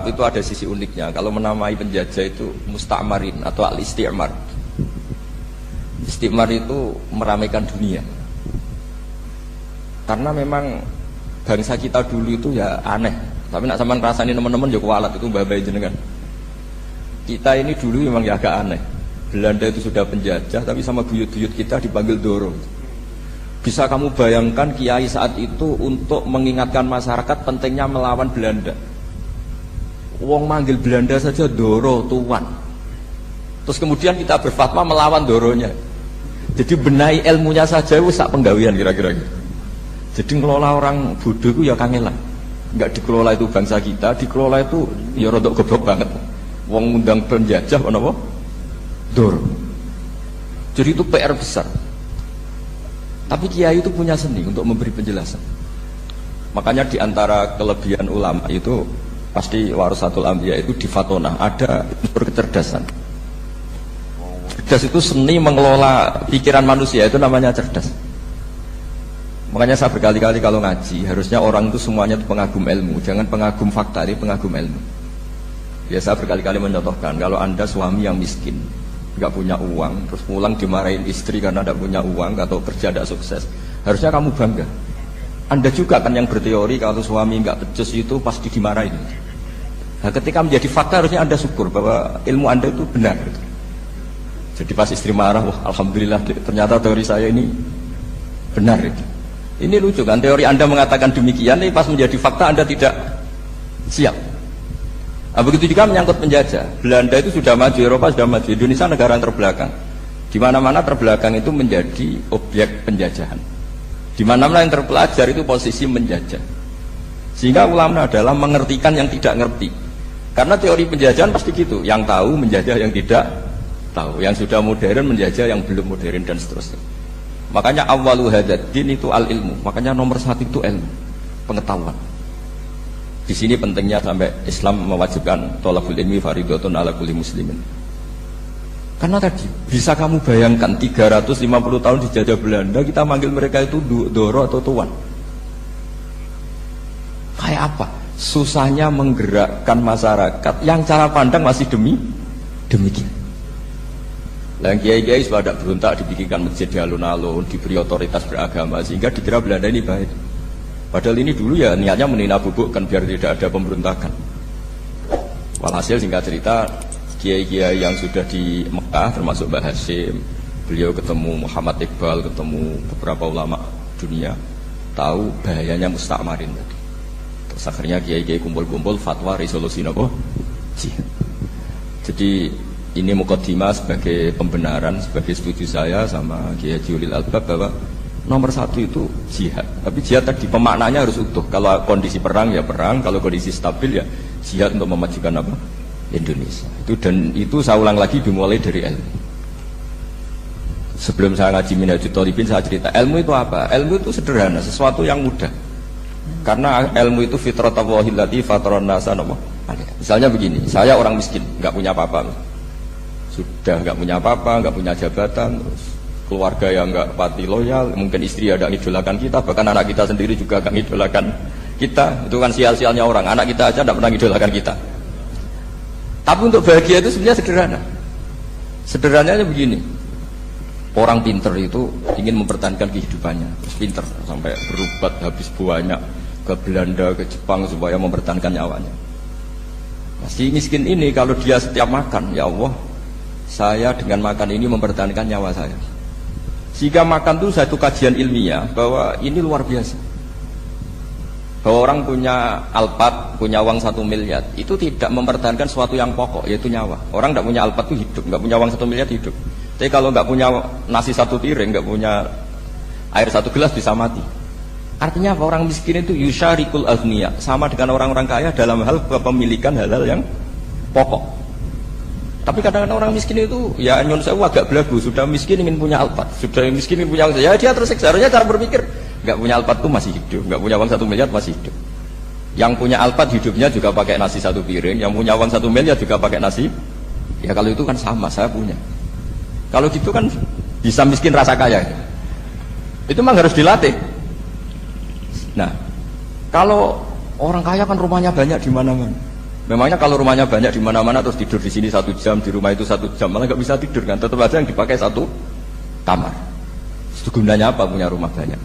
Itu ada sisi uniknya. Kalau menamai penjajah itu musta'marin atau al-isti'mar. Isti'mar itu meramaikan dunia. Karena memang bangsa kita dulu itu ya aneh. Tapi nak sampean rasani teman-teman ya kualat itu mbah-mbah jenengan. Kita ini dulu memang ya agak aneh. Belanda itu sudah penjajah tapi sama buyut-buyut kita dipanggil Doro. Bisa kamu bayangkan kiai saat itu untuk mengingatkan masyarakat pentingnya melawan Belanda. Wong manggil Belanda saja Doro tuan. Terus kemudian kita berfatwa melawan Doronya. Jadi benahi ilmunya saja itu sak penggawean kira-kira gitu. Jadi ngelola orang bodoh itu ya kangelan. Enggak dikelola itu bangsa kita, dikelola itu ya rodok goblok banget. Wong ngundang penjajah apa? Doro. Jadi itu PR besar. Tapi kiai itu punya seni untuk memberi penjelasan. Makanya di antara kelebihan ulama itu pasti warasatul anbiya itu di fatona ada unsur kecerdasan. Cerdas itu seni mengelola pikiran manusia, itu namanya cerdas. Makanya saya berkali-kali kalau ngaji harusnya orang itu semuanya itu pengagum ilmu, jangan pengagum fakta, ini pengagum ilmu. Ya saya berkali-kali mencontohkan kalau Anda suami yang miskin, nggak punya uang, terus pulang dimarahin istri karena tidak punya uang atau kerja tidak sukses, harusnya kamu bangga. Anda juga kan yang berteori kalau suami nggak becus itu pasti dimarahin. Nah, ketika menjadi fakta harusnya Anda syukur bahwa ilmu Anda itu benar. Jadi pas istri marah, wah alhamdulillah ternyata teori saya ini benar. Ini lucu kan, teori Anda mengatakan demikian, tapi pas menjadi fakta Anda tidak siap. Nah, begitu juga menyangkut penjajah. Belanda itu sudah maju, Eropa sudah maju, Indonesia negara yang terbelakang. Di mana-mana terbelakang itu menjadi objek penjajahan. Di mana-mana yang terpelajar itu posisi menjajah. Sehingga ulama adalah mengertikan yang tidak ngerti. Karena teori penjajahan pasti gitu, yang tahu menjajah yang tidak tahu, yang sudah modern menjajah yang belum modern dan seterusnya. Makanya awwalu hadzal din itu al-ilmu. Makanya nomor satu itu ilmu, pengetahuan. Di sini pentingnya sampai Islam mewajibkan thalabul ilmi fardhatun ala kulli muslimin. Karena tadi bisa kamu bayangkan 350 tahun dijajah Belanda, kita manggil mereka itu Doro atau tuan. Kayak apa? Susahnya menggerakkan masyarakat yang cara pandang masih demikian. Yang kiai-kiai sudah tidak berontak dibikinkan masjid di alun-alun, diberi otoritas beragama sehingga dikira Belanda ini baik. Padahal ini dulu ya niatnya menina bubukkan biar tidak ada pemberontakan. Walhasil singkat cerita, kiai-kiai yang sudah di Mekah termasuk Mbah Hasyim, beliau ketemu Muhammad Iqbal, ketemu beberapa ulama dunia, tahu bahayanya musta'marin tadi. Terus akhirnya kiai-kiai kumpul-kumpul fatwa resolusi nopo jihad. Jadi ini mukaddimah sebagai pembenaran, sebagai setuju saya sama Kiai Haji Ulil Albab bahwa nomor satu itu jihad. Tapi jihad tadi pemaknanya harus utuh. Kalau kondisi perang ya perang, kalau kondisi stabil ya jihad untuk memajukan apa? Indonesia. Itu saya ulang lagi dimulai dari ilmu. Sebelum saya ngaji Minhajul Thalibin saya cerita ilmu itu apa? Ilmu itu sederhana, sesuatu yang mudah. Karena ilmu itu fitratallahi allati fataran nasa. Misalnya begini, saya orang miskin, nggak punya apa-apa. Sudah nggak punya apa-apa, nggak punya jabatan, terus keluarga yang nggak pati loyal, mungkin istri ada ngidolakan kita, bahkan anak kita sendiri juga nggak ngidolakan kita. Itu kan sial-sialnya orang, anak kita aja nggak pernah ngidolakan kita. Tapi untuk bahagia itu sebenarnya sederhana. Sederhananya begini, orang pinter itu ingin mempertahankan kehidupannya, terus pinter sampai berobat habis banyak ke Belanda, ke Jepang supaya mempertahankan nyawanya. Si miskin ini kalau dia setiap makan, ya Allah, saya dengan makan ini mempertahankan nyawa saya. Sehingga makan itu satu kajian ilmiah bahwa ini luar biasa. Bahwa orang punya Alphard, punya uang 1 miliar, itu tidak mempertahankan sesuatu yang pokok, yaitu nyawa. Orang tidak punya Alphard itu hidup, nggak punya uang 1 miliar hidup. Tapi kalau nggak punya nasi 1 piring, nggak punya air 1 gelas bisa mati. Artinya apa? Orang miskin itu yusyarikul aghniya, sama dengan orang-orang kaya dalam hal kepemilikan hal-hal yang pokok. Tapi kadang-kadang orang miskin itu ya nyun sewu agak belagu, sudah miskin ingin punya Alphard, sudah miskin ingin punya uang, ya dia tersiksa. Harusnya cara berpikir nggak punya Alphard itu masih hidup, nggak punya uang 1 miliar masih hidup. Yang punya Alphard hidupnya juga pakai nasi 1 piring, yang punya uang 1 miliar juga pakai nasi. Ya kalau itu kan sama, saya punya. Kalau gitu kan bisa miskin rasa kaya. Itu memang harus dilatih. Nah, kalau orang kaya kan rumahnya banyak di mana-mana. Memangnya kalau rumahnya banyak di mana-mana terus tidur di sini 1 jam, di rumah itu 1 jam, malah nggak bisa tidur kan? Tetap aja yang dipakai 1 kamar. Itu gunanya apa punya rumah banyak?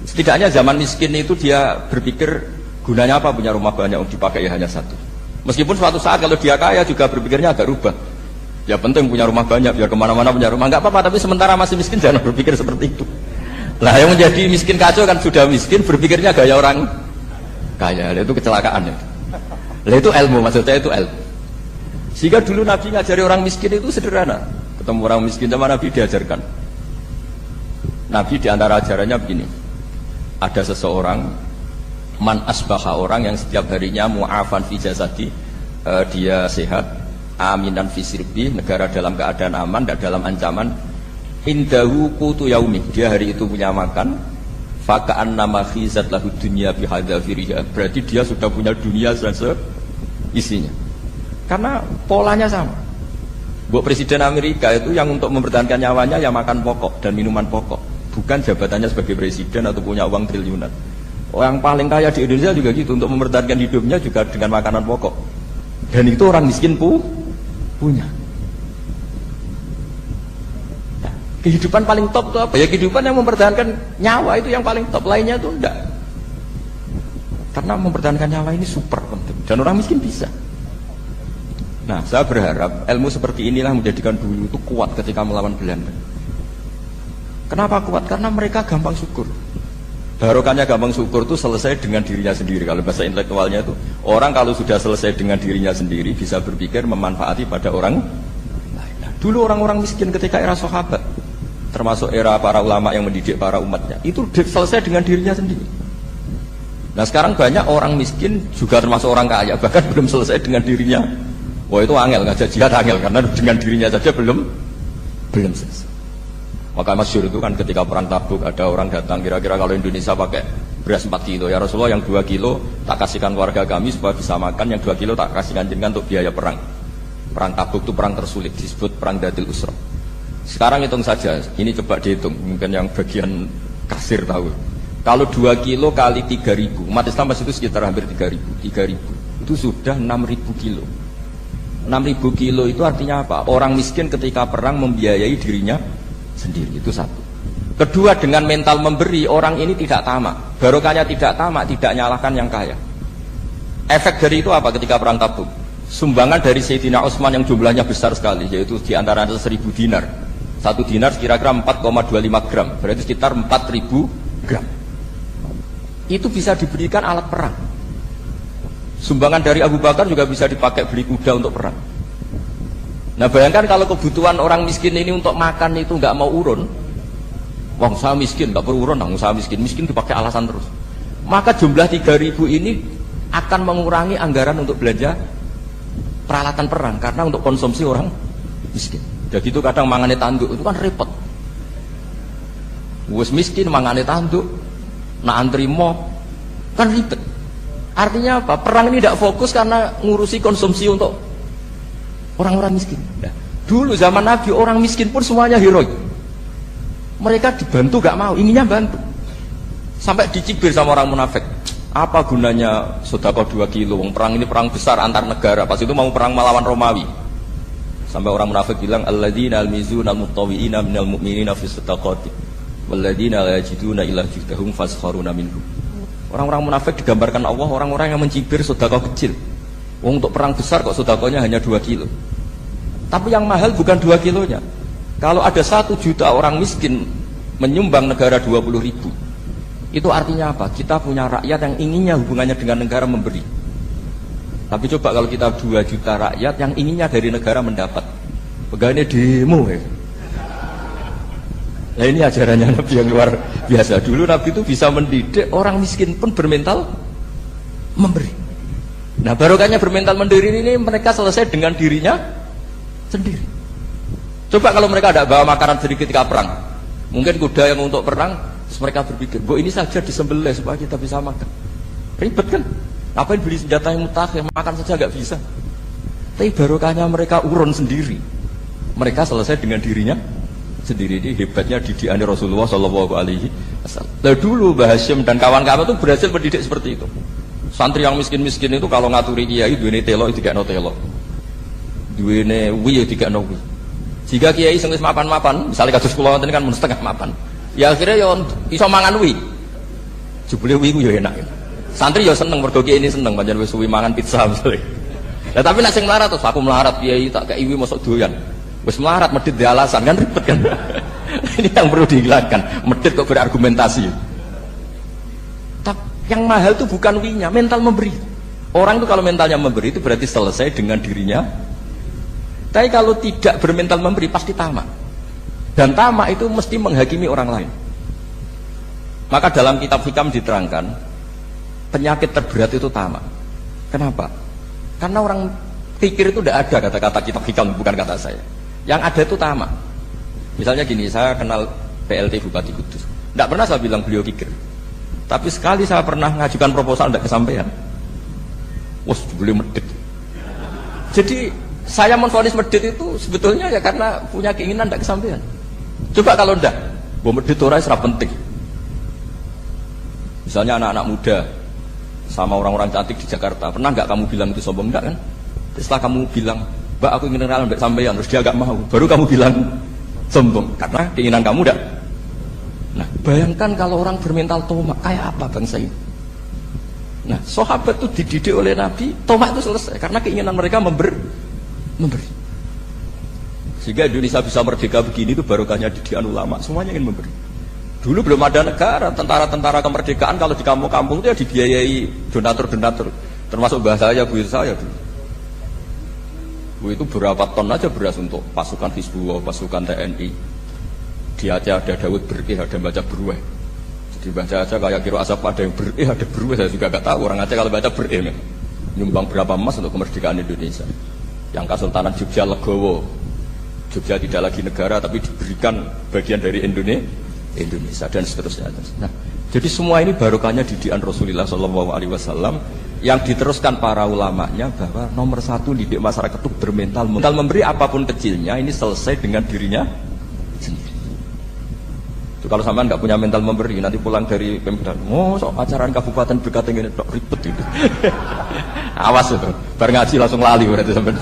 Setidaknya zaman miskin itu dia berpikir gunanya apa punya rumah banyak untuk dipakai hanya 1. Meskipun suatu saat kalau dia kaya juga berpikirnya agak rubah. Ya penting punya rumah banyak, biar kemana-mana punya rumah, nggak apa-apa. Tapi sementara masih miskin jangan berpikir seperti itu. Nah yang menjadi miskin kacau kan sudah miskin berpikirnya gaya orang kaya, itu kecelakaan. Lah itu ilmu, maksud saya itu ilmu. Sehingga dulu Nabi ngajari orang miskin itu sederhana. Ketemu orang miskin sama Nabi diajarkan. Nabi diantara ajarannya begini. Ada seseorang man asbaha, orang yang setiap harinya mu'afan fi jasadi, dia sehat, aminan fi sirbi, negara dalam keadaan aman, tidak dalam ancaman. Indahu qutu yaumi, dia hari itu punya makan. Faka'an nama khizat lahu dunya bihadzafiriha, berarti dia sudah punya dunia dan isinya. Karena polanya sama. Buat Presiden Amerika itu yang untuk mempertahankan nyawanya ya makan pokok dan minuman pokok, bukan jabatannya sebagai presiden atau punya uang triliunan. Orang paling kaya di Indonesia juga gitu, untuk mempertahankan hidupnya juga dengan makanan pokok. Dan itu orang miskin punya. Kehidupan paling top itu apa? Ya kehidupan yang mempertahankan nyawa itu yang paling top, lainnya itu enggak. Karena mempertahankan nyawa ini super penting dan orang miskin bisa. Nah, saya berharap ilmu seperti inilah menjadikan dulu itu kuat ketika melawan Belanda. Kenapa kuat? Karena mereka gampang syukur. Barokahnya gampang syukur itu selesai dengan dirinya sendiri. Kalau bahasa intelektualnya itu, orang kalau sudah selesai dengan dirinya sendiri bisa berpikir memanfaati pada orang lain. Nah, dulu orang-orang miskin ketika era sahabat, termasuk era para ulama yang mendidik para umatnya, itu selesai dengan dirinya sendiri. Nah sekarang banyak orang miskin juga termasuk orang kaya, bahkan belum selesai dengan dirinya. Wah itu angel, ngajak jihad angel, karena dengan dirinya saja belum selesai. Maka masyhur itu kan ketika perang Tabuk, ada orang datang, kira-kira kalau Indonesia pakai beras 4 kilo, ya Rasulullah yang 2 kilo tak kasihkan keluarga kami supaya bisa makan, yang 2 kilo tak kasihkan jenengan untuk biaya perang. Perang Tabuk itu perang tersulit, disebut perang Dhatil Usra. Sekarang hitung saja, ini coba dihitung, mungkin yang bagian kasir tahu. Kalau 2 kilo kali 3.000, umat Islam pas itu sekitar hampir 3.000, itu sudah 6.000 kilo. 6.000 kilo itu artinya apa? Orang miskin ketika perang membiayai dirinya sendiri, itu satu. Kedua, dengan mental memberi, orang ini tidak tamak. Barokahnya tidak tamak, tidak nyalahkan yang kaya. Efek dari itu apa ketika perang Tabuk? Sumbangan dari Sayyidina Utsman yang jumlahnya besar sekali, yaitu di antara 1.000 dinar. 1 dinar kira-kira 4,25 gram, berarti sekitar 4.000 gram. Itu bisa diberikan alat perang. Sumbangan dari Abu Bakar juga bisa dipakai beli kuda untuk perang. Nah bayangkan kalau kebutuhan orang miskin ini untuk makan itu nggak mau urun. Wong saya miskin, nggak perlu urun, saya miskin dipakai alasan terus. Maka jumlah 3.000 ini akan mengurangi anggaran untuk belanja peralatan perang, karena untuk konsumsi orang miskin. Jadi itu kadang mangane tanduk itu kan repot. Wes miskin mangane tanduk, nak antri mo kan ribet. Artinya apa? Perang ini tidak fokus karena ngurusi konsumsi untuk orang-orang miskin. Nah, dulu zaman Nabi orang miskin pun semuanya heroik. Mereka dibantu gak mau, inginnya bantu. Sampai dicibir sama orang munafik. Apa gunanya sedekah 2 kilo? Perang ini perang besar antar negara. Pas itu mau perang melawan Romawi. Sampai orang munafik bilang alladzina almizuna almuttawiina minal mu'minina fi shadaqati walladzina la yajiduna illa juhdahum faskharuna minhum. Orang-orang munafik digambarkan Allah orang-orang yang mencibir sedekah kecil. Wong untuk perang besar kok sedekahnya hanya 2 kilo. Tapi yang mahal bukan 2 kilonya. Kalau ada 1 juta orang miskin menyumbang negara 20.000, itu artinya apa? Kita punya rakyat yang inginnya hubungannya dengan negara memberi. Tapi coba kalau kita 2 juta rakyat yang inginnya dari negara mendapat, pegawainya demo ya. Nah ini ajarannya Nabi yang luar biasa. Dulu Nabi itu bisa mendidik orang miskin pun bermental memberi. Nah barokahnya bermental mandiri ini mereka selesai dengan dirinya sendiri. Coba kalau mereka tidak bawa makanan sedikit ketika perang, mungkin kuda yang untuk perang, mereka berpikir, ini saja disembelih supaya kita bisa makan. Ribet kan? Ngapain beli senjata yang mutakhir, makan saja nggak bisa. Tapi barokahnya mereka urun sendiri. Mereka selesai dengan dirinya sendiri. Ini hebatnya didikan Rasulullah SAW. Nah dulu Mbah Hasyim dan kawan-kawan itu berhasil mendidik seperti itu. Santri yang miskin-miskin itu kalau ngaturi kiai duwene telok dikekno telok. Duwene wi dikekno wi. Jika kiai sing wis mapan-mapan, misalnya kados kula wonten kan mun setengah mapan. Ya akhirnya yo iso mangan wi. Jebule wi ku yo enak. Santri yo seneng mergo kiai ini seneng pancen wis suwi mangan pizza misalnya. Lah tapi nek sing melarat terus aku melarat kiai tak kei wi mosok doyan. Wis melarat medhit di alasan kan ribet kan. Ini yang perlu dihilangkan. Medhit kok berargumentasi. Yang mahal itu bukan winya, mental memberi. Orang itu kalau mentalnya memberi itu berarti selesai dengan dirinya. Tapi kalau tidak bermental memberi pasti tamak. Dan tamak itu mesti menghakimi orang lain. Maka dalam kitab hikam diterangkan penyakit terberat itu tamak. Kenapa? Karena orang pikir itu tidak ada kata-kata kitab hikam, bukan kata saya. Yang ada itu tamak. Misalnya gini, saya kenal PLT Bupati Kudus. Tidak pernah saya bilang beliau kikir. Tapi sekali saya pernah ngajukan proposal tidak kesampaian. Wah, boleh medit. Jadi saya menvonis medit itu sebetulnya ya karena punya keinginan tidak kesampaian. Coba kalau tidak, bahwa medit itu orang penting. Misalnya anak-anak muda sama orang-orang cantik di Jakarta, pernah nggak kamu bilang itu sombong? Enggak kan? Setelah kamu bilang, Mbak aku ingin kenalan mbak sampean, terus dia agak mau, baru kamu bilang sombong karena keinginan kamu tidak. Nah, bayangkan kalau orang bermental tomak, kayak apa bangsa ini? Nah, sahabat itu dididik oleh Nabi, tomak itu selesai karena keinginan mereka memberi. Sehingga Indonesia bisa merdeka begini itu barokahnya didikan ulama, semuanya ingin memberi. Dulu belum ada negara, tentara-tentara kemerdekaan kalau di kampung-kampung itu ya dibiayai donatur-donatur, termasuk bahasa saya, buyut saya dulu. Itu berapa ton aja beras untuk pasukan Hizbullah, pasukan TNI. Di Aceh ada Daud berih, ada baca berweh. Jadi baca aja kayak kira asap ada yang berih, ada berweh. Saya juga gak tahu orang Aceh kalau baca berih nyumbang berapa emas untuk kemerdekaan Indonesia. Yang Kesultanan Jogja Legowo, Jogja tidak lagi negara tapi diberikan bagian dari Indonesia dan seterusnya. Nah, jadi semua ini barokahnya didikan Rasulullah SAW yang diteruskan para ulamanya bahwa nomor satu didik masyarakat itu bermental memberi apapun kecilnya ini selesai dengan dirinya sendiri. Itu kalau sampean nggak punya mental memberi, nanti pulang dari Pemda, so acaraan kabupaten berkata ini ribet itu. Awas itu, bar ngaji langsung lali berarti sampean.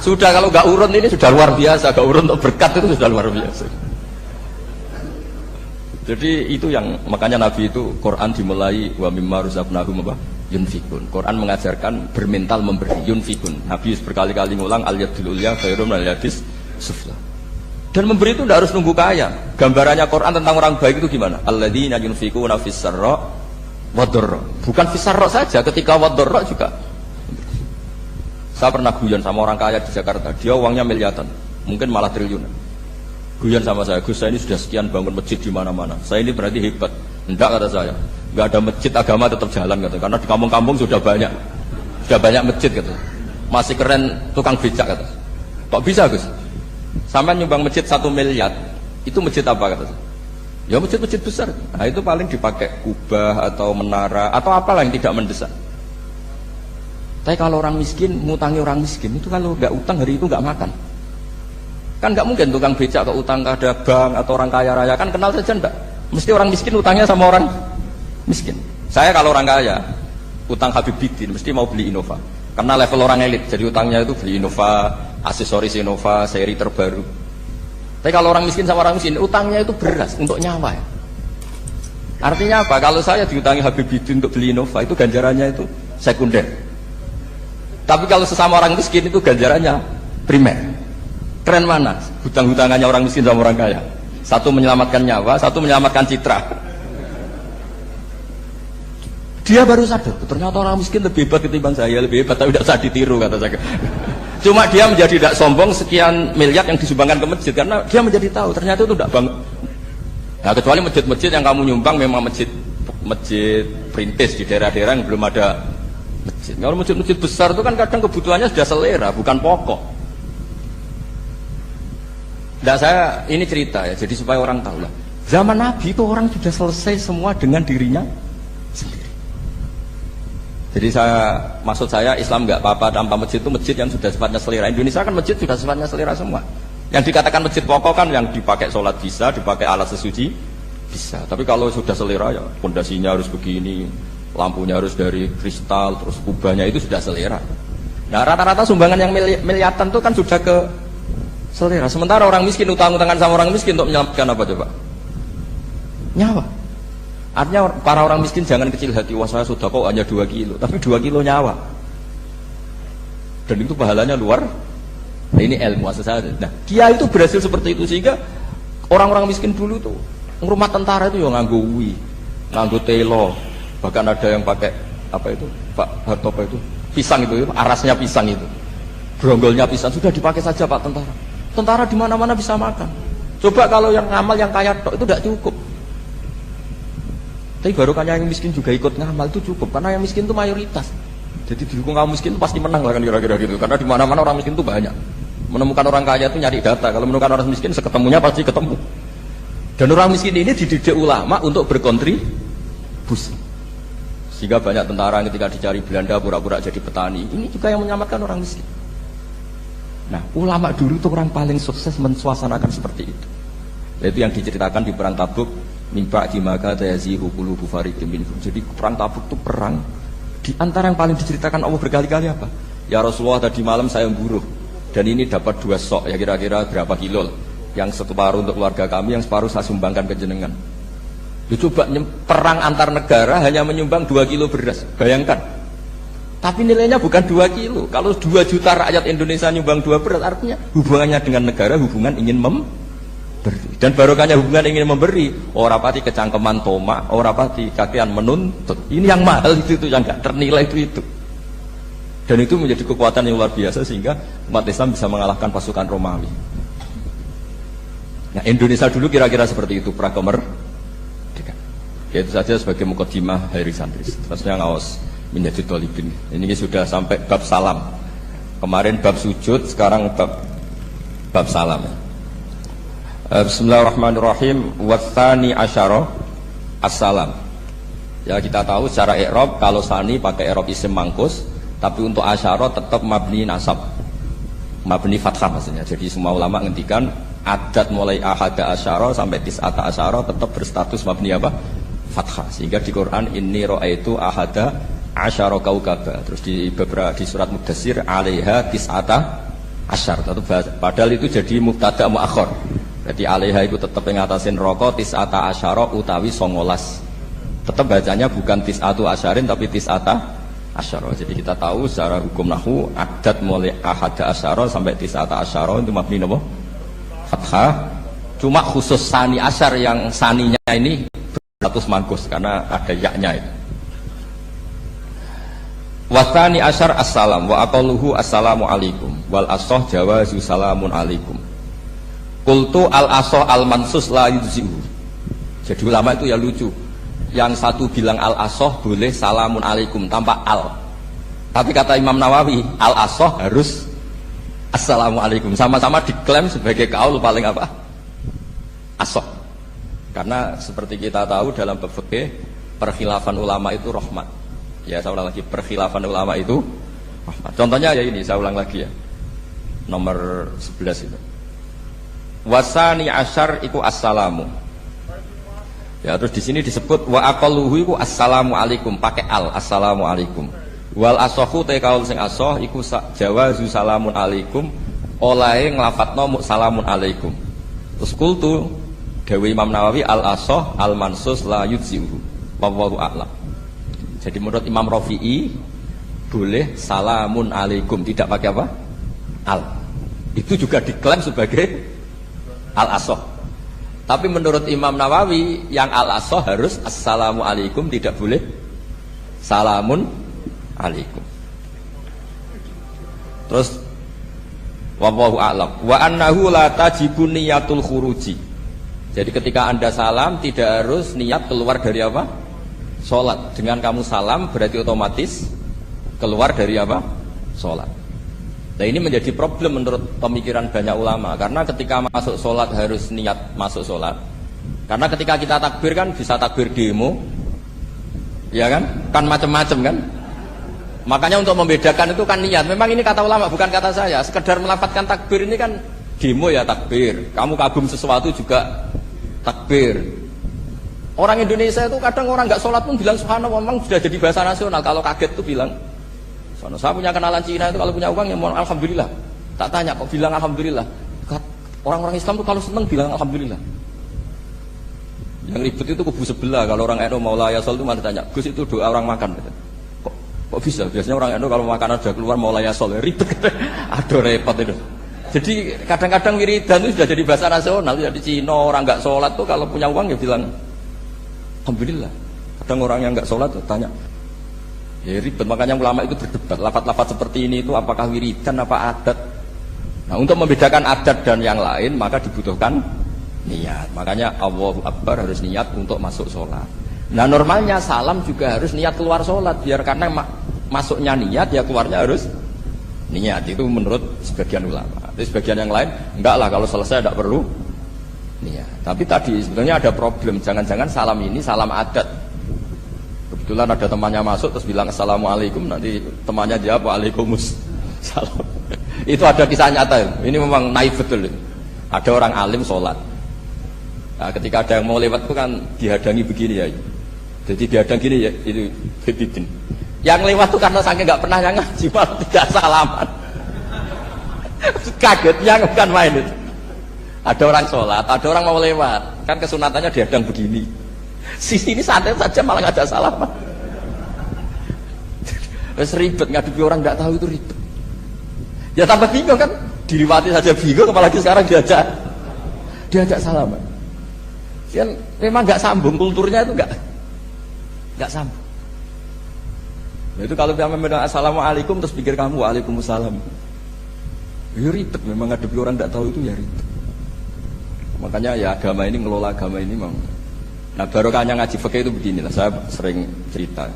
Sudah kalau nggak urun ini sudah luar biasa, nggak urun untuk berkat itu sudah luar biasa. Jadi itu yang makanya Nabi itu Quran dimulai wa mimma razaqnahum yunfikun. Quran mengajarkan bermental memberi yunfikun. Nabi berkali-kali ngulang al yadul ulya khairum al yadis sufla. Dan memberi itu tidak harus nunggu kaya. Gambarannya Quran tentang orang baik itu gimana? Alladzina yunfikuna fis sarra wadharra. Bukan fis sarra saja, ketika wadharra juga. Saya pernah guyon sama orang kaya di Jakarta. Dia uangnya miliaran, mungkin malah triliunan. Guyon sama saya, Gus saya ini sudah sekian bangun masjid di mana-mana. Saya ini berarti hebat. Enggak kata saya. Enggak ada masjid agama tetap jalan kata. Karena di kampung-kampung sudah banyak masjid kata. Masih keren tukang becak kata. Kok bisa Gus? Sampai nyumbang masjid 1 miliar, itu masjid apa kata? Ya masjid-masjid besar. Nah itu paling dipakai kubah atau menara atau apalah yang tidak mendesak. Tapi kalau orang miskin, ngutangi orang miskin itu kalau nggak utang hari itu nggak makan. Kan nggak mungkin tukang becak ke utang ke ada bank atau orang kaya raya kan kenal saja enggak. Mesti orang miskin utangnya sama orang miskin. Saya kalau orang kaya utang Habib Bidin mesti mau beli Innova. Karena level orang elit, jadi utangnya itu beli Innova, aksesoris Innova, seri terbaru. Tapi kalau orang miskin sama orang miskin, utangnya itu beras untuk nyawa. Ya. Artinya apa? Kalau saya diutangi Habib Bidin untuk beli Innova, itu ganjarannya itu sekunder. Tapi kalau sesama orang miskin itu ganjarannya primer. Keren mana? Hutang-hutangannya orang miskin sama orang kaya. Satu menyelamatkan nyawa, satu menyelamatkan citra. Dia baru sadar, ternyata orang miskin lebih hebat ketimbang saya, lebih hebat, tapi tidak usah ditiru kata saya. Cuma dia menjadi tidak sombong sekian miliar yang disumbangkan ke masjid, karena dia menjadi tahu ternyata itu tidak banget. Nah kecuali masjid-masjid yang kamu nyumbang memang masjid perintis di daerah-daerah yang belum ada masjid. Kalau masjid-masjid besar itu kan kadang kebutuhannya sudah selera, bukan pokok. Nah saya ini cerita ya, jadi supaya orang tahu lah. Zaman Nabi itu orang sudah selesai semua dengan dirinya sendiri. Jadi maksud saya Islam nggak apa-apa tanpa masjid itu masjid yang sudah sifatnya selera. Indonesia kan masjid sudah sifatnya selera semua. Yang dikatakan masjid pokok kan yang dipakai sholat bisa, dipakai alat sesuci bisa. Tapi kalau sudah selera ya pondasinya harus begini, lampunya harus dari kristal, terus kubahnya itu sudah selera. Nah rata-rata sumbangan yang miliatan itu kan sudah ke selera. Sementara orang miskin utang-utangan sama orang miskin untuk menyelamatkan apa coba? Nyawa. Artinya para orang miskin jangan kecil hati, wah saya sudah kok hanya 2 kilo, tapi 2 kilo nyawa. Dan itu pahalanya luar. Nah, ini ilmu asal. Nah dia itu berhasil seperti itu sehingga orang-orang miskin dulu tuh rumah tentara itu ya nganggo wi, nganggo telo, bahkan ada yang pakai apa itu Pak Harto apa itu pisang itu, arasnya pisang itu, gronggolnya pisang sudah dipakai saja Pak tentara. Tentara di mana-mana bisa makan. Coba kalau yang ngamal yang kaya tok itu tidak cukup. Tapi barokahnya yang miskin juga ikut ngamal itu cukup karena yang miskin itu mayoritas. Jadi didukung kaum miskin itu pasti menang lah kan kira-kira gitu. Karena di mana-mana orang miskin itu banyak. Menemukan orang kaya itu nyari data. Kalau menemukan orang miskin seketemunya pasti ketemu. Dan orang miskin ini dididik ulama untuk berkontribusi. Sehingga banyak tentara ketika dicari Belanda pura-pura jadi petani. Ini juga yang menyelamatkan orang miskin. Nah, ulama dulu itu orang paling sukses mensuasanakan seperti itu. Itu yang diceritakan di perang Tabuk. Mimpa di maka tayazihu qulubu fariqin minhum. Jadi perang Tabuk itu perang di antara yang paling diceritakan Allah berkali-kali apa? Ya Rasulullah tadi malam saya memburuh dan ini dapat 2 sok ya kira-kira berapa kilo? Yang separuh untuk keluarga kami, yang separuh saya sumbangkan ke jenengan. Coba perang antar negara hanya menyumbang 2 kilo beras, bayangkan. Tapi nilainya bukan 2 kilo. Kalau 2 juta rakyat Indonesia nyumbang 2 beras, artinya hubungannya dengan negara hubungan ingin memberi. Dan barokahnya hubungan ingin memberi, ora pati kecangkeman toma, ora pati kakean menuntut. Ini yang mahal itu yang gak ternilai itu. Dan itu menjadi kekuatan yang luar biasa sehingga umat Islam bisa mengalahkan pasukan Romawi. Nah, Indonesia dulu kira-kira seperti itu prakemerdekaan. Ya, itu saja sebagai mukadimah Hairi Santris. Terusnya ngawas menjadi tolibin. Ini sudah sampai bab salam. Kemarin bab sujud, sekarang bab salam. Bismillahirrahmanirrahim. Watsani asyara assalam. Ya kita tahu secara i'rab kalau sani pakai i'rab isim mangkus, tapi untuk asyara tetap mabni nasab. Mabni fathah maksudnya. Jadi semua ulama ngendikan adat mulai ahada asyara sampai tis'ata asyara tetap berstatus mabni apa? Fathah. Sehingga di Quran inni ra'aitu ahada asyara kaukaba. Terus di beberapa di surat Mudatsir 'alaiha tis'ata asyar. Padahal itu jadi mubtada muakhir. Jadi 'alaiha itu tetap ngatasin roko tis'ata asyara utawi 19. Tetap bacanya bukan tis'atu asyarin tapi tis'ata asyara. Jadi kita tahu secara hukum nahwu adat mulai ahada asyara sampai tis'ata asyara itu mabni napa? Fathah. Cuma khusus sani asyar yang saninya ini berstatus mangkus karena ada yaknya itu. Wasani asyar assalam wa aqalluhu assalamu alaikum wal asoh jawazu salamun alaikum. Kultu al asoh al mansus la yujzi'u. Jadi ulama itu ya lucu. Yang satu bilang al asoh boleh salamun alaikum tanpa al. Tapi kata Imam Nawawi al asoh harus assalamualaikum. Sama-sama diklaim sebagai kaul paling apa? Asoh. Karena seperti kita tahu dalam bab fikih perkhilafan ulama itu rahmat. Ya saya ulang lagi, perkhilafan ulama itu rahmat. Contohnya ya ini, saya ulang lagi ya. Nomor 11 itu. Wasani asyar iku assalamu. Ya terus di sini disebut wa aqalluhu iku assalamu alaikum pakai al assalamu alaikum. Wal asohu te kaul sing asoh iku jawazu salamun alaikum olahe nglafatno salamun alaikum. Terus kultu Dewi Imam Nawawi al asoh al mansus la yujzi'u wallahu a'lam. Jadi menurut Imam Rafi'i boleh salamun alaikum tidak pakai apa? Al. Itu juga diklaim sebagai al asoh. Tapi menurut Imam Nawawi yang al asoh harus assalamu alaikum, tidak boleh salamun alaikum. Terus wallahu a'lam wa annahu la tajibu niyatul khuruji. Jadi ketika Anda salam tidak harus niat keluar dari apa? Salat. Dengan kamu salam berarti otomatis keluar dari apa? Salat. Nah ini menjadi problem menurut pemikiran banyak ulama karena ketika masuk salat harus niat masuk salat. Karena ketika kita takbir kan bisa takbir demo. Ya kan? Kan macam-macam kan? Makanya untuk membedakan itu kan niat. Memang ini kata ulama bukan kata saya. Sekedar melafadzkan takbir ini kan demo ya takbir. Kamu kagum sesuatu juga takbir. Orang Indonesia itu kadang orang nggak sholat pun bilang subhanallah, memang sudah jadi bahasa nasional. Kalau kaget tuh bilang, saya punya kenalan Cina itu kalau punya uang ya mohon alhamdulillah. Tak tanya kok bilang alhamdulillah. Orang-orang Islam tuh kalau seneng bilang alhamdulillah. Yang ribet itu kubu sebelah. Kalau orang NU mau layasol itu malah tanya, Gus itu doa orang makan. Kok bisa? Biasanya orang NU kalau makanan sudah keluar mau layasol, ribet. Aduh repot itu. Jadi kadang-kadang wiridan itu sudah jadi bahasa nasional. Jadi Cina orang nggak sholat tuh kalau punya uang ya bilang alhamdulillah. Kadang orang yang nggak sholat tuh tanya, ya ribet. Makanya ulama itu berdebat. Lafaz-lafaz seperti ini itu apakah wiridan apa adat? Nah untuk membedakan adat dan yang lain maka dibutuhkan niat. Makanya Allahu Akbar harus niat untuk masuk sholat. Nah normalnya salam juga harus niat keluar sholat. Biar karena masuknya niat ya keluarnya harus niat. Itu menurut sebagian ulama. Tapi sebagian yang lain enggak lah, kalau selesai tidak perlu niat. Tapi tadi sebetulnya ada problem. Jangan-jangan salam ini salam adat. Kebetulan ada temannya masuk terus bilang assalamualaikum, nanti temannya jawab waalaikumsalam. Itu ada kisah nyata. Ini memang naif betul. Ada orang alim sholat. Nah, ketika ada yang mau lewat itu kan dihadangi begini ya. Jadi dihadang gini ya, itu Habibin. Yang lewat itu karena saking nggak pernah yang ngaji malah tidak salaman. Kagetnya bukan main itu. Ada orang sholat, ada orang mau lewat, kan kesunatannya dihadang begini. Sisi ini santai saja malah nggak ada salaman. Terus ribet, ngadepi orang nggak tahu itu ribet. Ya tambah bingung kan, diriwati saja bingung, apalagi sekarang diajak salaman. Kan memang nggak sambung, kulturnya itu nggak sambung. Nah, itu kalau dia memang assalamualaikum terus pikir kamu waalaikumsalam. Ya ribet, memang ngadepi orang tidak tahu itu ya ribet. Makanya ya agama ini, ngelola agama ini memang. Nah barokahnya ngaji fikih itu beginilah, saya sering cerita.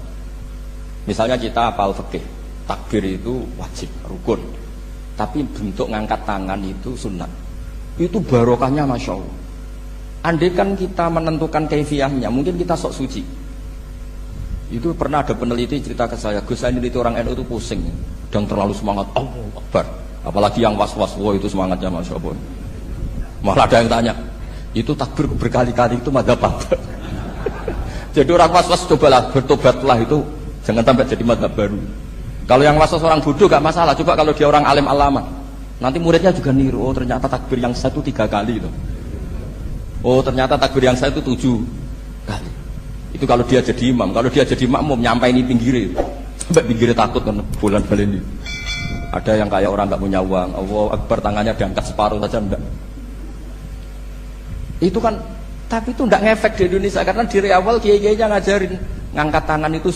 Misalnya kita hafal fikih, takbir itu wajib, rukun. Tapi bentuk ngangkat tangan itu sunnah. Itu barokahnya Masya Allah. Andai kan kita menentukan kaifiyahnya, mungkin kita sok suci. Itu pernah ada peneliti cerita ke saya, Gus ini itu orang NU itu pusing, dan terlalu semangat, Allahu Akbar. Apalagi yang was-was, wah itu semangatnya Masya Allah. Malah ada yang tanya, itu takbir berkali-kali itu madzhab apa? Jadi orang was-was cobalah bertobatlah, itu jangan sampai jadi madzhab baru. Kalau yang was-was orang bodoh gak masalah, coba kalau dia orang alim alamat, nanti muridnya juga niru, oh ternyata takbir yang satu 3 kali itu. Oh ternyata takbir yang satu 7 kali. Itu kalau dia jadi imam. Kalau dia jadi makmum nyampai ini pinggir, sampai pinggirnya takut kan bulan ini. Ada yang kayak orang nggak punya uang, Allahu Akbar tangannya diangkat separuh saja enggak. Itu kan, tapi itu enggak ngefek di Indonesia karena dari awal kiai-kiainya ngajarin ngangkat tangan itu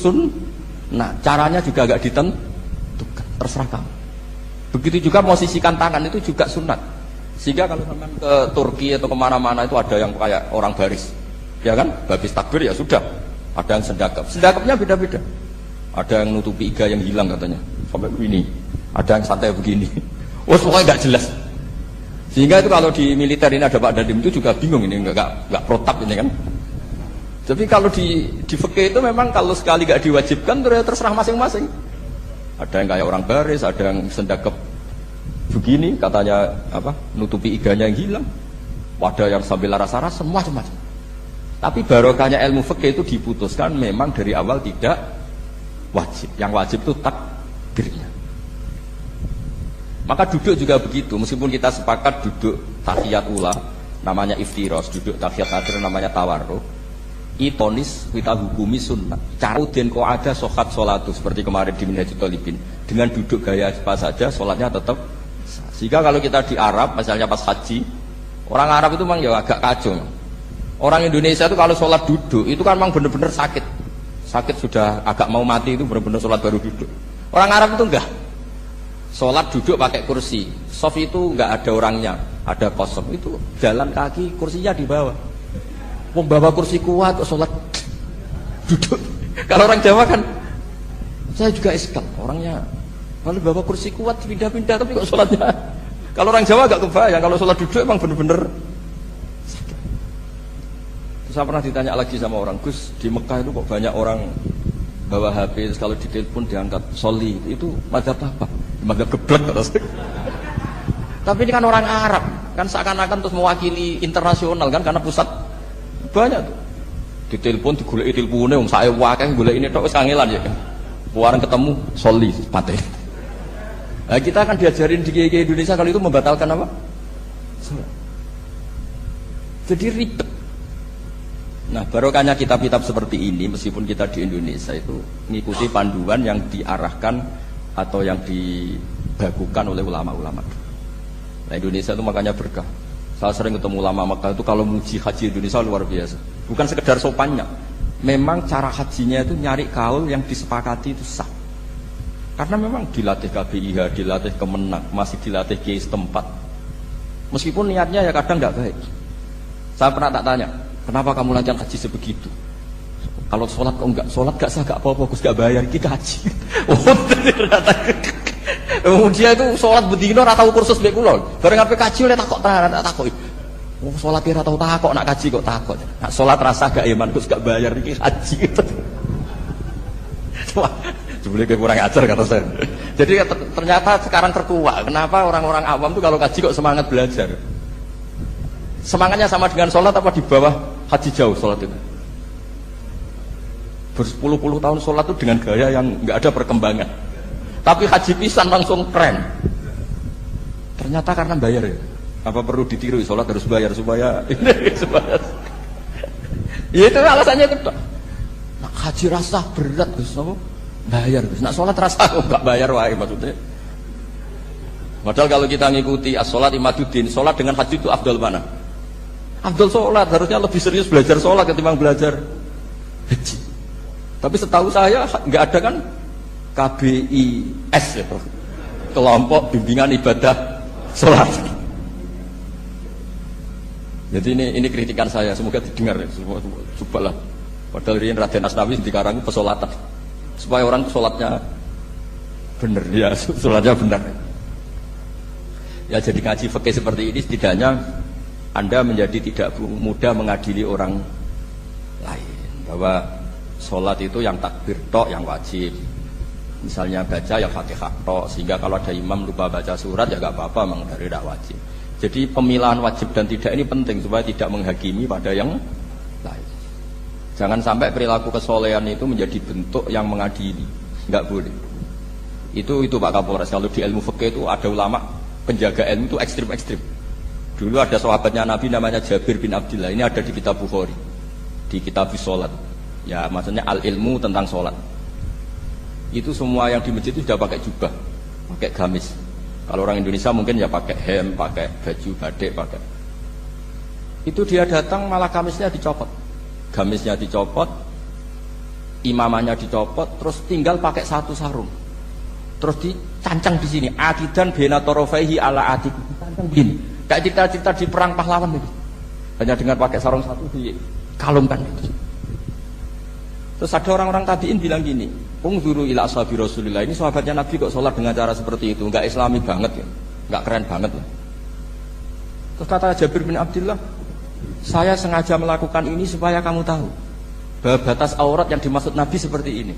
nah caranya juga agak ditentukan, terserah kamu. Begitu juga posisikan tangan itu juga sunat. Sehingga kalau sampai ke Turki atau kemana-mana itu ada yang kayak orang baris, ya kan? Habis takbir ya sudah. Ada yang sendakapnya beda-beda. Ada yang nutupi iga yang hilang katanya sampai ini. Ada yang santai begini. Oh pokoknya nggak jelas. Sehingga itu kalau di militer ini ada Pak Dandim itu juga bingung ini nggak protap ini kan. Tapi kalau di fikih itu memang kalau sekali nggak diwajibkan terserah masing-masing. Ada yang kayak orang baris, ada yang sendakap begini katanya apa nutupi iganya yang hilang. Ada yang sambil laras-laras semua macam-macam. Tapi barokahnya ilmu fikih itu diputuskan memang dari awal tidak wajib. Yang wajib itu takbirnya. Maka duduk juga begitu, meskipun kita sepakat duduk tahiyat ula namanya iftiros, duduk tahiyat akhir namanya tawarruk. Itonis kita hukumi sunnah. Cara udin kok ada sokat solatu seperti kemarin di Minhajul Thalibin. Dengan duduk gaya apa saja, solatnya tetap. Sehingga kalau kita di Arab, misalnya pas haji, orang Arab itu memang ya agak kacau. Orang Indonesia itu kalau sholat duduk itu kan memang benar-benar sakit. Sakit sudah agak mau mati itu benar-benar sholat baru duduk. Orang Arab itu enggak. Sholat duduk pakai kursi, sof itu nggak ada orangnya, ada kosong itu jalan kaki kursinya di bawah. Membawa kursi kuat, sholat duduk. Kalau orang Jawa kan, saya juga iskal orangnya. Kalau bawa kursi kuat pindah-pindah tapi kok sholatnya. Kalau orang Jawa agak kebayang, kalau sholat duduk emang bener-bener. Terus saya pernah ditanya lagi sama orang, Gus di Mekah itu kok banyak orang bawa HP, kalau ditelepon diangkat soli itu madzhab apa? Madzhab geblek terus. Tapi ini kan orang Arab, kan seakan-akan terus mewakili internasional kan karena pusat banyak tuh. Ditelepon digoleki telepone wong sak akeh golek ini tok wis kangelan ya. Warang ketemu soli mate. Nah, kita akan diajarin di kiai Indonesia kalau itu membatalkan apa? Salat. Jadi ribet. Nah, barokahnya kitab-kitab seperti ini meskipun kita di Indonesia itu mengikuti panduan yang diarahkan atau yang dibagukan oleh ulama-ulama. Nah, Indonesia itu makanya berkah. Saya sering ketemu ulama Mekah itu kalau muji haji Indonesia luar biasa. Bukan sekedar sopannya. Memang cara hajinya itu nyari kaul yang disepakati itu sah. Karena memang dilatih KBIH, dilatih Kemenang, masih dilatih kiai setempat. Meskipun niatnya ya kadang nggak baik. Saya pernah tak tanya, kenapa kamu latihan haji sebegitu? Kalau sholat kok enggak? Sholat gak sah, gak apa-apa, Gus gak bayar, kita haji. Oh, ternyata. Dia itu sholat bedino, ratau kursus baik kulon. Bareng ngapain kaji oleh takut, tak takut. Oh, sholat dia ratau takut, nak kaji kok takut. Nak sholat rasa gak iman, Gus gak bayar, kita haji. Sebenarnya kurang ajar kata saya. Jadi ternyata sekarang terkuak. Kenapa orang-orang awam tuh kalau kaji kok semangat belajar? Semangatnya sama dengan sholat apa di bawah haji jauh sholat itu? Berpuluh-puluh tahun sholat itu dengan gaya yang nggak ada perkembangan. Tapi haji pisan langsung keren. Ternyata karena bayar ya. Apa perlu ditiru sholat harus bayar supaya ini supaya. Ya itu alasannya itu. Nah, haji rasa berat Gus, bayar Gus. Nak sholat rasa kok nggak bayar wae maksudnya. Padahal kalau kita ngikuti as-sholat imaduddin, sholat dengan haji itu afdal mana? Afdal sholat, harusnya lebih serius belajar sholat ketimbang belajar haji. Tapi setahu saya nggak ada kan KBIS ya, kelompok bimbingan ibadah sholat. Jadi ini kritikan saya, semoga didengar ya, cobalah. Padahal ini Raden Asnawi dikarang pesolatan supaya orang sholatnya benar ya, sholatnya benar. Ya jadi ngaji fikih seperti ini setidaknya Anda menjadi tidak mudah mengadili orang lain bahwa sholat itu yang takbir tok yang wajib. Misalnya baca yang Fatihah tok, sehingga kalau ada imam lupa baca surat ya gak apa-apa, memang dari tidak wajib. Jadi pemilahan wajib dan tidak ini penting supaya tidak menghakimi pada yang lain. Jangan sampai perilaku kesolehan itu menjadi bentuk yang mengadili, nggak boleh. Itu Pak Kapolres. Kalau di ilmu fikih itu ada ulama penjaga ilmu itu ekstrim-ekstrim. Dulu ada sahabatnya Nabi namanya Jabir bin Abdillah. Ini ada di kitab Bukhari, di kitab sholat. Ya maksudnya al ilmu tentang sholat. Itu semua yang di masjid itu sudah pakai jubah, pakai gamis. Kalau orang Indonesia mungkin ya pakai hem, pakai baju batik, pakai. Itu dia datang malah gamisnya dicopot. Gamisnya dicopot, imamannya dicopot, terus tinggal pakai satu sarung. Terus dicancang di sini, akidan bena torofaihi ala atik. Dicancang begini. Kayak cerita-cerita di perang pahlawan itu. Hanya dengan pakai sarung satu dikalungkan gitu. Terus ada orang-orang tabiin bilang gini, "Ungzuru ila ashabi Rasulillah." Ini sahabatnya Nabi kok sholat dengan cara seperti itu, enggak islami banget ya. Enggak keren banget ya. Terus kata Jabir bin Abdillah, "Saya sengaja melakukan ini supaya kamu tahu bahwa batas aurat yang dimaksud Nabi seperti ini.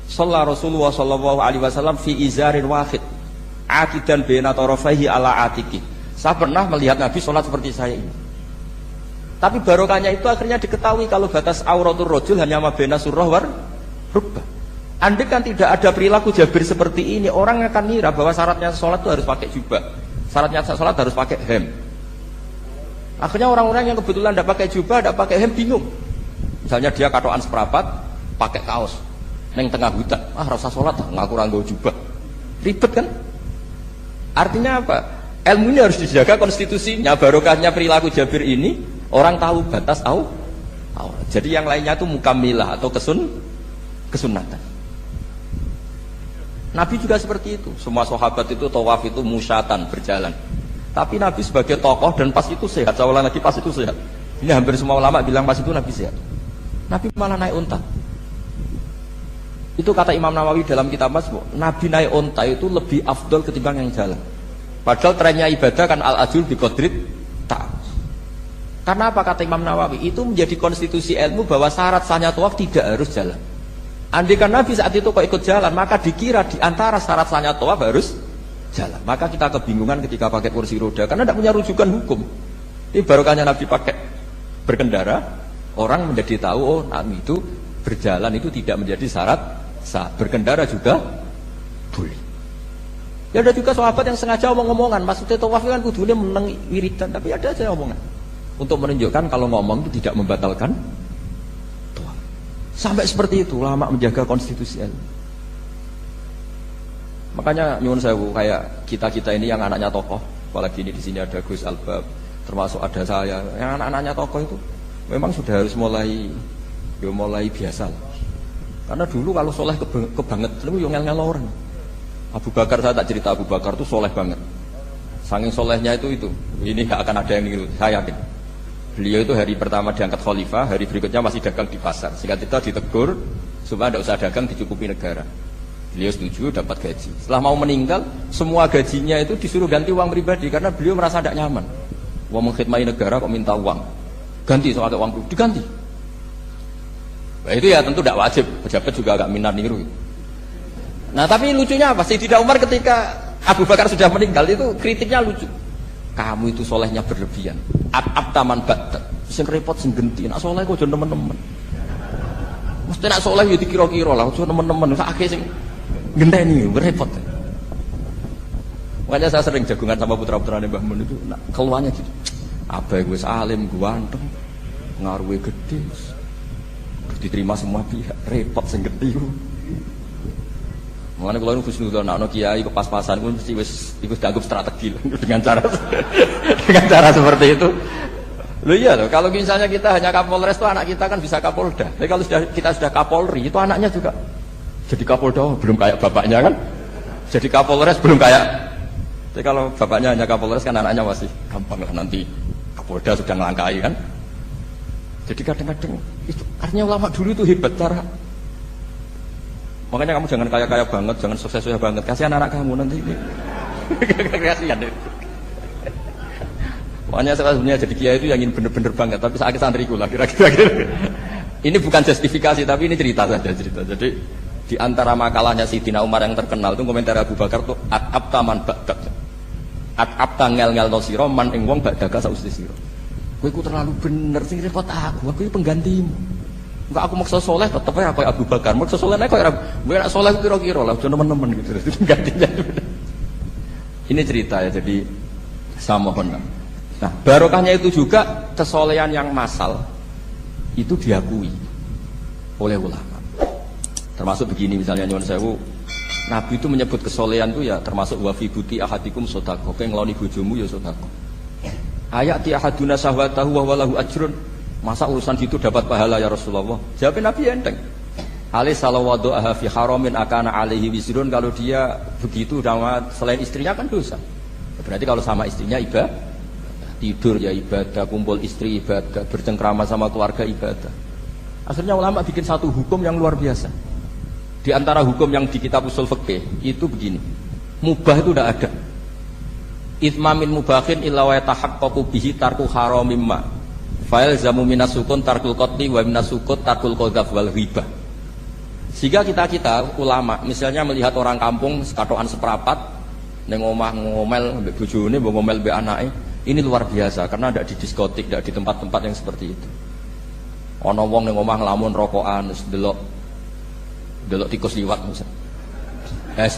Shalla Rasulullah sallallahu alaihi wasallam fi izarin wahid, akidan baina tarafaihi ala atiki." Saya pernah melihat Nabi sholat seperti saya ini. Tapi barokahnya itu akhirnya diketahui kalau batas auratul rajul hanya mabena surah war rukbah. Andai kan tidak ada perilaku Jabir seperti ini, orang akan ngira bahwa syaratnya sholat itu harus pakai jubah, syaratnya sholat harus pakai hem. Akhirnya orang-orang yang kebetulan tidak pakai jubah, tidak pakai hem bingung. Misalnya dia katoan seperapat, pakai kaos, neng tengah hutan, rasa sholat, ngaku ranggo jubah, ribet kan? Artinya apa? Ilmu ini harus dijaga konstitusinya, barokahnya perilaku Jabir ini, orang tahu batas aurat. Jadi yang lainnya itu mukamilah atau kesunatan. Nabi juga seperti itu. Semua sahabat itu tawaf itu musyatan, berjalan. Tapi Nabi sebagai tokoh dan pas itu sehat. Saya ulang lagi, pas itu sehat. Ini hampir semua ulama bilang pas itu Nabi sehat. Nabi malah naik unta. Itu kata Imam Nawawi dalam kitab Masmu', Nabi naik unta itu lebih afdol ketimbang yang jalan. Padahal trennya ibadah kan al-ajul biqadrit ta'am. Karena apa kata Imam Nawawi? Itu menjadi konstitusi ilmu bahwa syarat sahnya tawaf tidak harus jalan. Andai kan Nabi saat itu kok ikut jalan, maka dikira di antara syarat sahnya tawaf harus jalan. Maka kita kebingungan ketika pakai kursi roda karena tidak punya rujukan hukum. Ini barokahnya Nabi pakai berkendara, Orang menjadi tahu, oh itu berjalan itu tidak menjadi syarat sah. Berkendara juga boleh. Ya ada juga sahabat yang sengaja omong-omongan, maksudnya tawaf kan kudunya menang wiridan, tapi ada aja omongan untuk menunjukkan kalau ngomong itu tidak membatalkan tawaf. Sampai seperti itu lama menjaga konstitusi. Makanya nyuwun sewu kayak kita ini yang anaknya tokoh, apalagi ini di sini ada Gus Albab, termasuk ada saya, yang anak-anaknya tokoh itu memang sudah harus mulai biasa. Karena dulu kalau soleh kebangetan itu ngel-ngel orang. Abu Bakar, saya tak cerita Abu Bakar itu soleh banget. Saking solehnya itu ini gak akan ada yang niru, saya yakin. Beliau itu hari pertama diangkat khalifah, hari berikutnya masih dagang di pasar. Sehingga kita ditegur supaya tidak usah dagang, dicukupi negara. Beliau setuju, dapat gaji. Setelah mau meninggal, semua gajinya itu disuruh ganti uang pribadi karena beliau merasa tidak nyaman. Uang mengkhidmati negara kok minta uang, ganti soalnya uang pribadi diganti. Nah, itu ya tentu tidak wajib, pejabat juga agak minat niru. Nah tapi lucunya apa? Sayyidina Umar ketika Abu Bakar sudah meninggal itu kritiknya lucu. Kamu itu solehnya berlebihan. Taman badat. Sing repot sing genti. Nak soleh kok jangan teman-teman. Mesti nak soleh ya dikira-kira lah. Jangan teman-teman. Sakit sing genteni berepot. Makanya saya sering jagungan sama putra-putrane Mbah Mun itu. Nak keluarnya gitu. Abai gue alim, gue anteng, ngaruhnya gede, diterima semua pihak. Repot sing genti. Mengenai kalau khusnudon anak kiai ke pas-pasan pun mesti ikut dianggap strategi dengan cara seperti itu. Loh iya loh, kalau misalnya kita hanya Kapolres itu anak kita kan bisa Kapolda. Tapi kalau kita sudah Kapolri itu anaknya juga jadi Kapolda, belum kayak bapaknya kan. Jadi Kapolres belum kayak. Tapi kalau bapaknya hanya Kapolres kan anaknya masih gampang lah, nanti Kapolda sudah ngelangkai kan. Jadi kadang-kadang itu artinya ulama dulu itu hebat cara. Makanya kamu jangan kaya-kaya banget, jangan sukses-sukses banget. Kasihan anak kamu nanti ini. Kasihan deh. Makanya saya sebenarnya jadi kiai itu yang ingin bener-bener banget, tapi sakit santriku lah kira-kira. Ini bukan justifikasi, tapi ini cerita saja cerita. Jadi di antara makalahnya Sayyidina Umar yang terkenal itu komentar Abu Bakar itu at-abta man ba'dak. At-abta ngel-ngel no siro man ing wong ba'daka sausti siro. Kowe iku terlalu bener sing repot aku iki penggantimu. Enggak aku maksa soleh tetep aja kayak Abu Bakar. Maksa soleh nek kayak gue nak soleh kira-kira lah teman-teman gitu. Gantinya. Ini cerita ya, jadi saya mohon. Nah, barokahnya itu juga kesolehan yang massal itu diakui oleh ulama. Termasuk begini misalnya nyuwun sewu, Nabi itu menyebut kesolehan itu ya termasuk wa fi buti ahadikum sedekah. Kowe ngloni bojomu ya sedekah. Ayat ti ahaduna sahwatahu wa walahu ajrun. Masa urusan itu dapat pahala ya Rasulullah? Jawabnya Nabi enteng. Ali salawatu aha fi haramin akana alaihi wisrun. Kalau dia begitu sama selain istrinya kan dosa. Berarti kalau sama istrinya ibadah, tidur ya ibadah, kumpul istri ibadah, bercengkrama sama keluarga ibadah. Akhirnya ulama bikin satu hukum yang luar biasa. Di antara hukum yang di kitab usul fikih itu begini. Mubah itu tidak ada. Itsmamin mubahin illa wa yatahaqqaqu bihi tarku haramim ma. Fa'il zamu minas sukun tarkul qatli wa minas sukut tarkul qadzaf wal ghibah. Sehingga kita ulama misalnya melihat orang kampung sekatokan seprapat ning omah ngomel mbek bojone, mbok ngomel mbek anake, ini luar biasa karena tidak di diskotik, tidak di tempat-tempat yang seperti itu. Ana wong ning omah nglamun rokokan terus delok tikus liwat misal.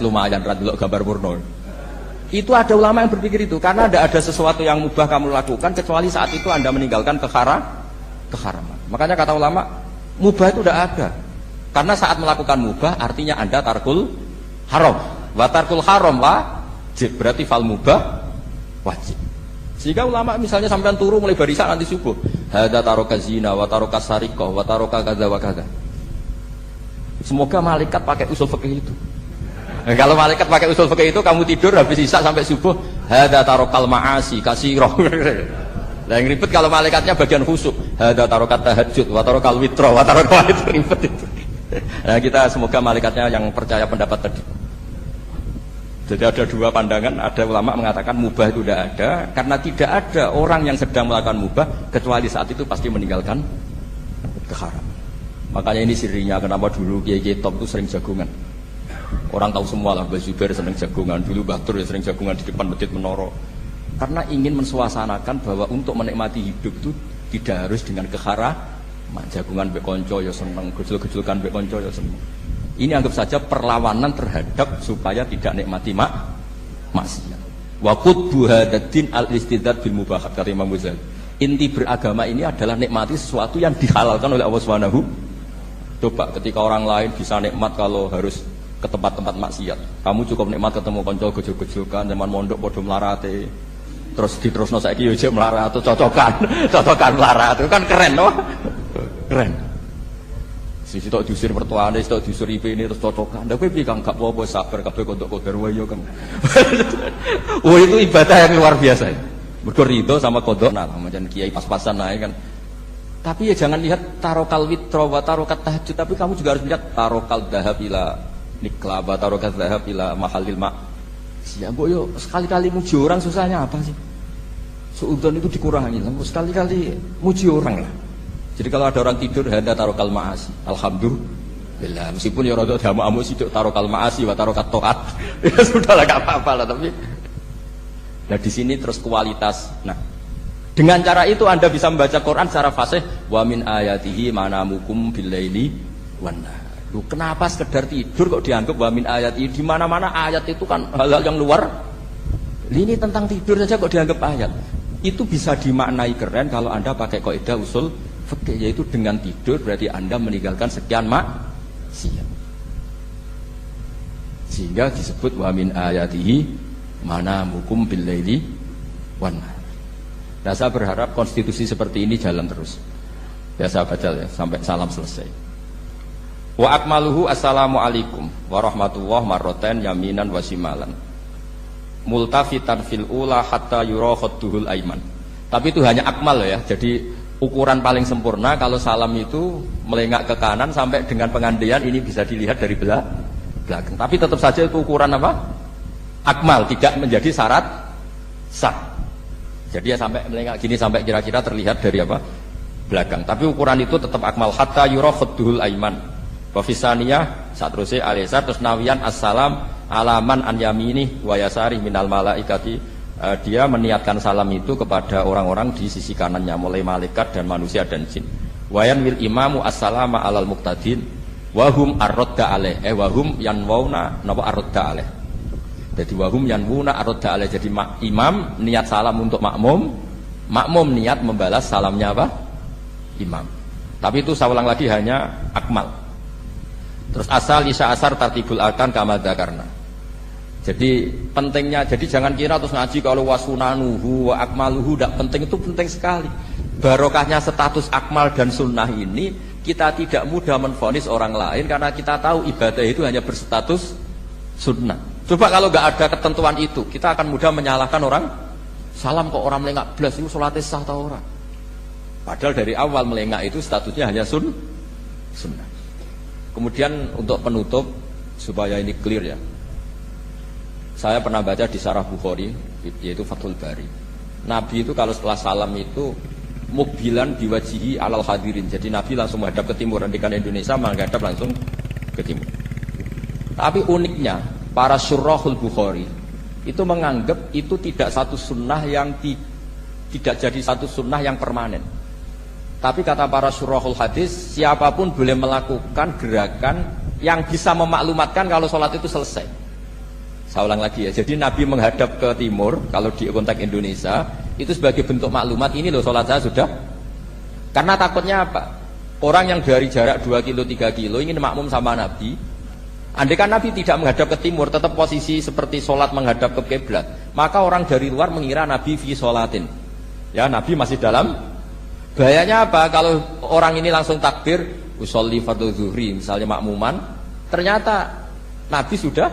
Lumayan ra delok gambar porno. Itu ada ulama yang berpikir itu karena tidak ada sesuatu yang mubah kamu lakukan kecuali saat itu Anda meninggalkan keharaman. Makanya kata ulama mubah itu tidak ada karena saat melakukan mubah artinya Anda tarkul haram. Wa tarkul haram wajib, berarti fal mubah wajib. Sehingga ulama misalnya sampean turu mulai barisan nanti subuh, hadza taraka zina wa taraka sariqah wa taraka kadza wa kadza. Semoga malaikat pakai usul fikih itu. Nah, kalau malaikat pakai usul fikih itu kamu tidur habis isya sampai subuh hadza tarakal ma'asi kasirah. Lah yang ribet kalau malaikatnya bagian khusuk, hadza tarakat tahajud wa tarakal witra wa tarakal itu ribet itu. Nah, kita semoga malaikatnya yang percaya pendapat tadi. Jadi ada dua pandangan, ada ulama mengatakan mubah itu tidak ada karena tidak ada orang yang sedang melakukan mubah kecuali saat itu pasti meninggalkan keharaman. Makanya ini sirinya kenapa dulu kiai-kiai top itu sering jagungan. Orang tahu semua lah, Mbah Zubair sering jagungan, dulu Mbah Tur sering jagungan di depan Masjid Menara. Karena ingin mensuasanakan bahwa untuk menikmati hidup itu tidak harus dengan jagungan mbek kanca ya seneng, gejul-gejulkan mbek kanca ya seneng. Ini anggap saja perlawanan terhadap supaya tidak nikmati maksiat. Wa qutbu hadaddin al-istidzad bil mubahat kata Imam Ghazali. Inti beragama ini adalah nikmati sesuatu yang dihalalkan oleh Allah Subhanahu. Coba ketika orang lain bisa nikmat kalau harus ke tempat-tempat maksiat. Kamu cukup nikmat ketemu kanca gejul-gejulkan zaman mondok padha mlarate. Terus diterusno saiki yo jek melarat atau cocokan melarat. Itu kan keren loh. Keren. Sisi tok diusir mertuane, tok diusir ipene terus cocokan. Lah kowe piye Kang gak apa-apa sabar kabeh kodok kodar wae yo Kang. Oh itu ibadah yang luar biasa. Mergo ridho sama kodok nah macam kiai pas-pasan naik kan. Tapi ya jangan lihat tarokal witro wa tarokat tahajud, tapi kamu juga harus lihat tarokal dhahab ila nikla wa tarokat dhahab ila mahalil ma. Siapa yo sekali-kali muji orang susahnya apa sih? Suudzon itu dikurangi, sekali-kali muji orang lah. Jadi kalau ada orang tidur handa tarokal maasi, alhamdulillah. Meskipun ya rada damu sidik tarokal maasi wa tarokat toat, ya sudah lah gak apa-apa lah. Tapi, nah di sini terus kualitas. Nah, dengan cara itu Anda bisa membaca Quran secara fasih. Wa min ayatihi manamukum billaili wan nahar. Kenapa sekedar tidur kok dianggap wa min ayatihi? Di mana-mana ayat itu kan hal-hal yang luar. Ini tentang tidur saja kok dianggap ayat. Itu bisa dimaknai keren kalau Anda pakai kaidah usul fikih, yaitu dengan tidur berarti Anda meninggalkan sekian maksiat. Sehingga disebut wa min ayatihi manamukum billaili wan nahar. Nah, saya berharap konstitusi seperti ini jalan terus. Ya saya baca ya sampai salam selesai. Wa akmaluhu assalamualaikum warahmatullahi marroten yaminan wasimalan. Multafitan fil ula hatta yura khadduhul aiman. Tapi itu hanya akmal ya. Jadi ukuran paling sempurna kalau salam itu melengak ke kanan sampai dengan pengandian ini bisa dilihat dari belakang. Tapi tetap saja itu ukuran apa? Akmal, tidak menjadi syarat sah. Jadi ya sampai melengak gini sampai kira-kira terlihat dari apa? Belakang. Tapi ukuran itu tetap akmal hatta yura khadduhul aiman. Wa fisaniyah satruse alisa terus nawiyan assalam alaman an yamini wa yasari minal malaikati. Dia meniatkan salam itu kepada orang-orang di sisi kanannya mulai malaikat dan manusia dan jin. Wayan wil imamu assalama alal muqtadin wahum arrodda alaih wahum yanwauna napa arrodda alaih. Jadi wahum yanwuna arrodda alaih. Jadi imam niat salam untuk makmum niat membalas salamnya apa? Imam. Tapi itu saya ulang lagi hanya akmal. Terus asal isya asar tartibul arkan kama dzakarna. Jadi pentingnya, jadi jangan kira terus ngaji kalau wasunanuhu wa akmaluhu tidak penting, itu penting sekali. Barokahnya status akmal dan sunnah ini kita tidak mudah menvonis orang lain karena kita tahu ibadah itu hanya berstatus sunnah. Coba kalau nggak ada ketentuan itu, kita akan mudah menyalahkan orang. Salam kok orang melengak blas itu sholatnya sah atau orang? Padahal dari awal melengak itu statusnya hanya sunnah. Kemudian untuk penutup supaya ini clear ya. Saya pernah baca di Syarah Bukhari yaitu Fathul Bari. Nabi itu kalau setelah salam itu mukbilan biwajihi alal hadirin. Jadi Nabi langsung menghadap ke timur, andikan Indonesia menghadap langsung ke timur. Tapi uniknya para syurahul Bukhari itu menganggap itu tidak satu sunnah yang tidak jadi satu sunnah yang permanen. Tapi kata para syurahul hadis, siapapun boleh melakukan gerakan yang bisa memaklumatkan kalau sholat itu selesai. Saya ulang lagi ya, jadi Nabi menghadap ke timur kalau di konteks Indonesia itu sebagai bentuk maklumat ini loh sholat saya sudah. Karena takutnya apa? Orang yang dari jarak 2 kilo 3 kilo ingin makmum sama Nabi. Andai kan Nabi tidak menghadap ke timur, tetap posisi seperti sholat menghadap ke kiblat, maka orang dari luar mengira Nabi fi sholatin. Ya, Nabi masih dalam. Bahayanya apa? Kalau orang ini langsung takbir usolli fardhu zuhri misalnya makmuman, ternyata Nabi sudah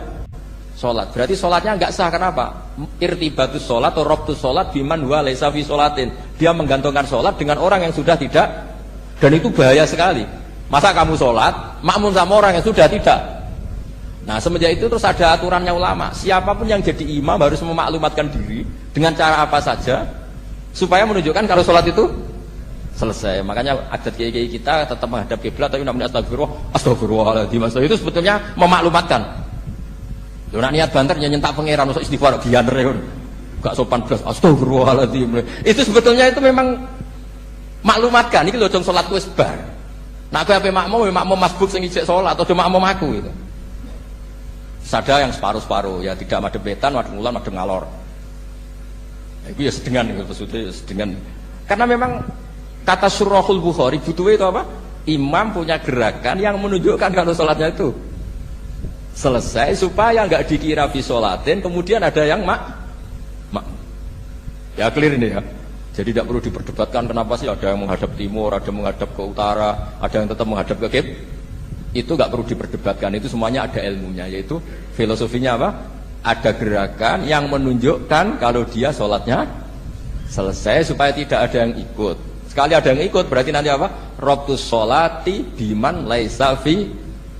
sholat, berarti sholatnya enggak sah. Kenapa? Irtibatus sholat atau robtus sholat biman huwa laisa fi sholatin. Dia menggantungkan sholat dengan orang yang sudah tidak, dan itu bahaya sekali. Masa kamu sholat makmum sama orang yang sudah tidak? Nah semenjak itu terus ada aturannya ulama, siapapun yang jadi imam harus memaklumatkan diri dengan cara apa saja supaya menunjukkan kalau sholat itu selesai. Makanya adat kiai-kiai kita tetap menghadap kiblat tapi namanya astagfirullahaladzim. Itu sebetulnya memaklumatkan. Lho nak niat banter nyentak pangeran usah istighfar gianer gak sopan blas astagfirullahaladzim. Itu sebetulnya itu memang maklumatkan iki lho jong salat wis bar. Nah kowe ape makmum masbuk sing ijek salat atau makmum aku itu. Ada yang separuh-separuh ya tidak madhep wetan, madhep ngulon, madhep ngalor. Itu ya sedengan maksudnya sedengan. Karena memang kata Surahul Bukhari butuh itu apa? Imam punya gerakan yang menunjukkan kalau sholatnya itu selesai supaya nggak dikira fi sholatin kemudian ada yang mak. Ya clear ini ya. Jadi tidak perlu diperdebatkan kenapa sih ada yang menghadap timur, ada yang menghadap ke utara, ada yang tetap menghadap ke kiblat. Itu nggak perlu diperdebatkan, itu semuanya ada ilmunya, yaitu filosofinya apa? Ada gerakan yang menunjukkan kalau dia sholatnya selesai supaya tidak ada yang ikut. Sekali ada yang ikut berarti nanti apa? Rabtus sholati biman laisa fi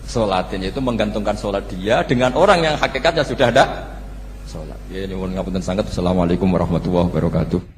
sholatin, yaitu menggantungkan sholat dia dengan orang yang hakikatnya sudah ada sholat. Ya, ini mohon ngapunten sangat. Assalamualaikum warahmatullahi wabarakatuh.